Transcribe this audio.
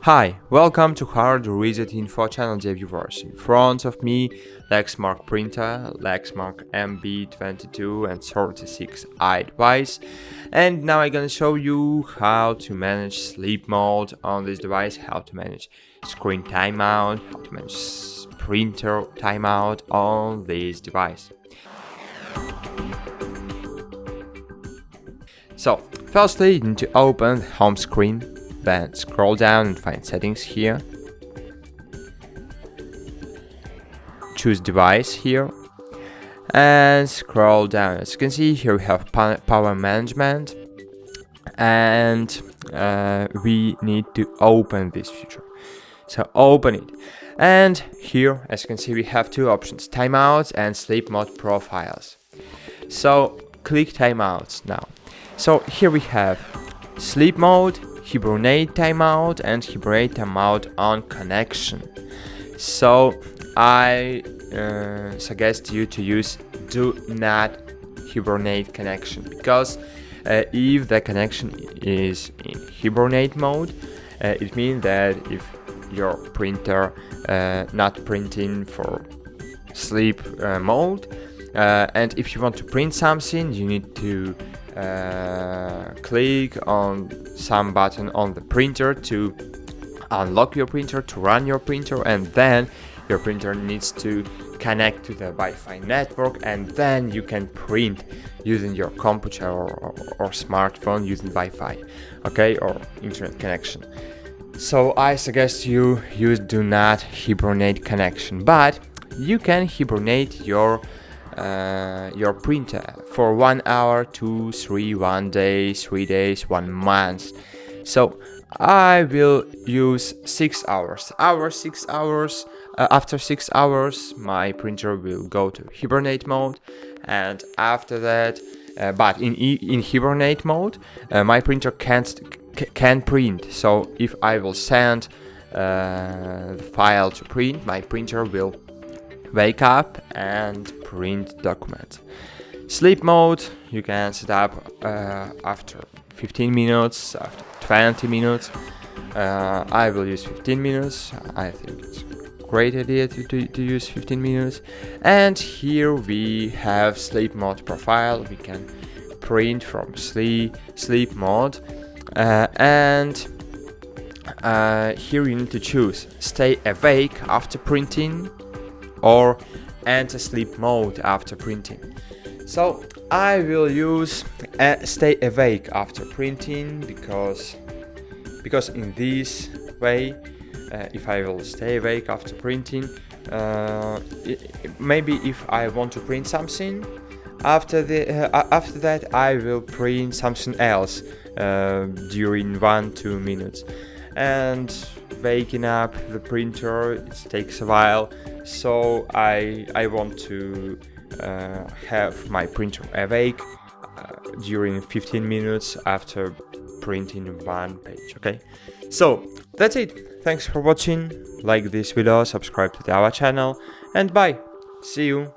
Hi, welcome to HardReset.Info channel, dear viewers. In front of me, Lexmark printer, Lexmark MB22 and 36i device. And now I'm gonna show you how to manage sleep mode on this device, how to manage screen timeout, how to manage printer timeout on this device. So, firstly, you need to open the home screen. Then scroll down and find settings here. Choose device here and scroll down. As you can see here, we have power management, and we need to open this feature. So open it, and here, as you can see, we have two options: timeouts and sleep mode profiles. So click timeouts now. So here we have sleep mode, hibernate timeout, and hibernate timeout on connection. So I suggest you to use do not hibernate connection, because if the connection is in hibernate mode, it means that if your printer not printing for sleep mode, and if you want to print something, you need to click on some button on the printer to unlock your printer, to run your printer, and then your printer needs to connect to the Wi-Fi network, and then you can print using your computer or smartphone using Wi-Fi, okay, or internet connection. So I suggest you use do not hibernate connection, but you can hibernate your printer for 1 hour, 2, 3, 1 day, 3 days, 1 month. So I will use 6 hours. After 6 hours, my printer will go to hibernate mode, and after that, but in hibernate mode, my printer can print. So if I will send the file to print, my printer will wake up and print document. Sleep mode you can set up after 15 minutes, after 20 minutes. I will use 15 minutes. I think it's a great idea to use 15 minutes. And here we have sleep mode profile. We can print from sleep mode, and here you need to choose stay awake after printing or enter sleep mode after printing. So I will use stay awake after printing, because in this way, if I will stay awake after printing, maybe if I want to print something, after that I will print something else during 1-2 minutes, and waking up the printer, it takes a while. So I want to have my printer awake during 15 minutes after printing one page. Okay, so that's it. Thanks for watching. Like this video, subscribe to our channel, and bye. See you.